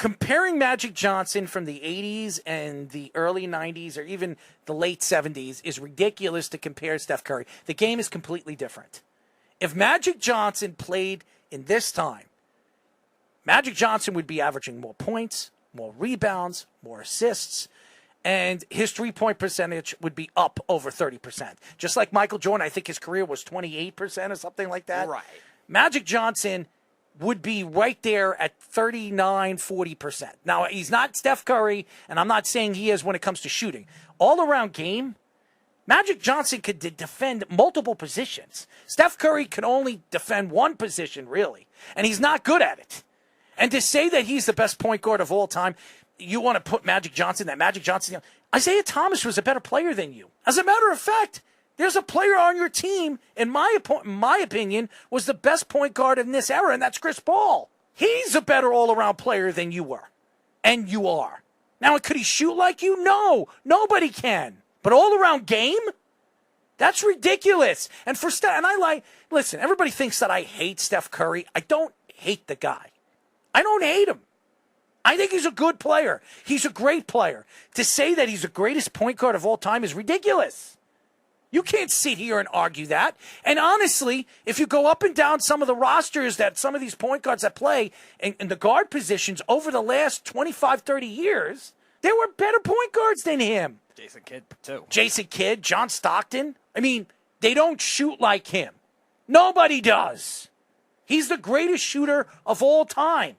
comparing Magic Johnson from the 80s and the early 90s or even the late 70s is ridiculous to compare Steph Curry. The game is completely different. If Magic Johnson played in this time, Magic Johnson would be averaging more points, more rebounds, more assists, and his three-point percentage would be up over 30%. Just like Michael Jordan, I think his career was 28% or something like that. Right. Magic Johnson would be right there at 39, 40%. Now, he's not Steph Curry, and I'm not saying he is when it comes to shooting. All-around game, Magic Johnson could defend multiple positions. Steph Curry could only defend one position, really, and he's not good at it. And to say that he's the best point guard of all time, you want to put Magic Johnson, Isaiah Thomas was a better player than you. As a matter of fact, there's a player on your team, in my opinion, was the best point guard in this era, and that's Chris Paul. He's a better all-around player than you were, and you are. Now, could he shoot like you? No, nobody can. But all-around game? That's ridiculous. And for Steph, listen, everybody thinks that I hate Steph Curry. I don't hate the guy. I don't hate him. I think he's a good player. He's a great player. To say that he's the greatest point guard of all time is ridiculous. You can't sit here and argue that. And honestly, if you go up and down some of the rosters that some of these point guards that play in the guard positions over the last 25, 30 years, there were better point guards than him. Jason Kidd, too. Jason Kidd, John Stockton. I mean, they don't shoot like him. Nobody does. He's the greatest shooter of all time.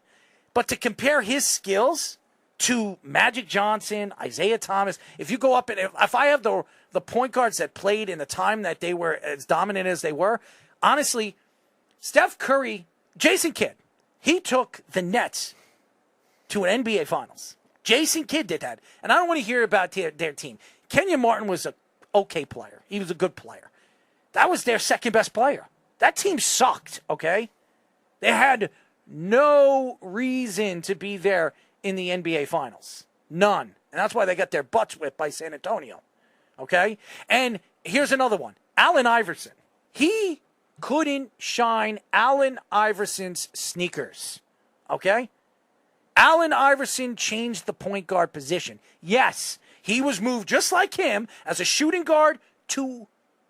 But to compare his skills to Magic Johnson, Isaiah Thomas, if you go up and if I have the point guards that played in the time that they were as dominant as they were, honestly, Steph Curry, Jason Kidd, he took the Nets to an NBA Finals. Jason Kidd did that. And I don't want to hear about their team. Kenyon Martin was an okay player. He was a good player. That was their second best player. That team sucked, okay? They had no reason to be there in the NBA Finals. None. And that's why they got their butts whipped by San Antonio. Okay? And here's another one. Allen Iverson. He couldn't shine Allen Iverson's sneakers. Okay? Allen Iverson changed the point guard position. Yes, he was moved just like him as a shooting guard to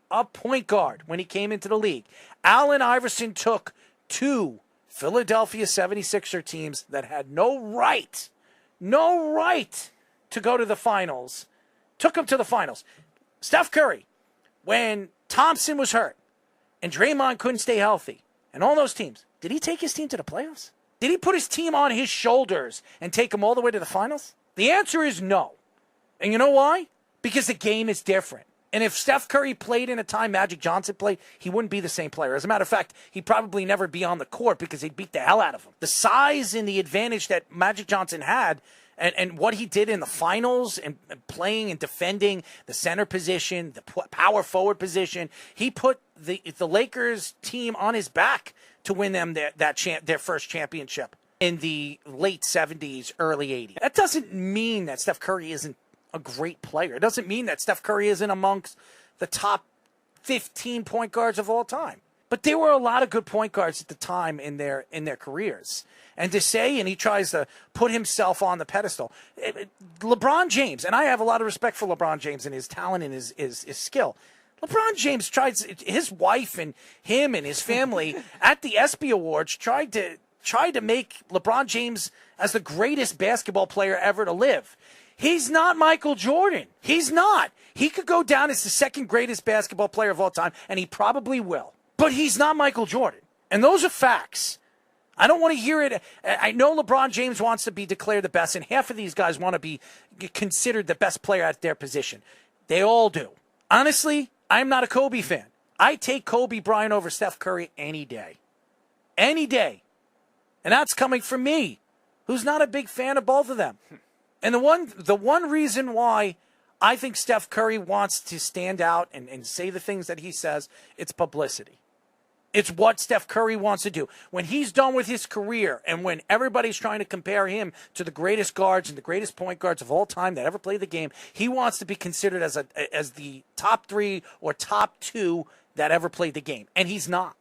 a point guard when he came into the league. Allen Iverson took two Philadelphia 76er teams that had no right to go to the finals, took them to the finals. Steph Curry, when Thompson was hurt and Draymond couldn't stay healthy, and all those teams, did he take his team to the playoffs? Did he put his team on his shoulders and take them all the way to the finals? The answer is no. And you know why? Because the game is different. And if Steph Curry played in a time Magic Johnson played, he wouldn't be the same player. As a matter of fact, he'd probably never be on the court because they'd beat the hell out of him. The size and the advantage that Magic Johnson had and what he did in the finals and playing and defending the center position, the power forward position, he put the Lakers team on his back to win them their first championship in the late 70s, early 80s. That doesn't mean that Steph Curry isn't a great player. It doesn't mean that Steph Curry isn't amongst the top 15 point guards of all time. But there were a lot of good point guards at the time in their careers. And to say, and he tries to put himself on the pedestal, LeBron James, and I have a lot of respect for LeBron James and his talent and his skill. LeBron James his wife and him and his family at the ESPY Awards tried to make LeBron James as the greatest basketball player ever to live. He's not Michael Jordan. He's not. He could go down as the second greatest basketball player of all time, and he probably will. But he's not Michael Jordan. And those are facts. I don't want to hear it. I know LeBron James wants to be declared the best, and half of these guys want to be considered the best player at their position. They all do. Honestly, I'm not a Kobe fan. I take Kobe Bryant over Steph Curry any day. Any day. And that's coming from me, who's not a big fan of both of them. And the one reason why I think Steph Curry wants to stand out and say the things that he says, it's publicity. It's what Steph Curry wants to do. When he's done with his career and when everybody's trying to compare him to the greatest guards and the greatest point guards of all time that ever played the game, he wants to be considered as the top 3 or top 2 that ever played the game. And he's not.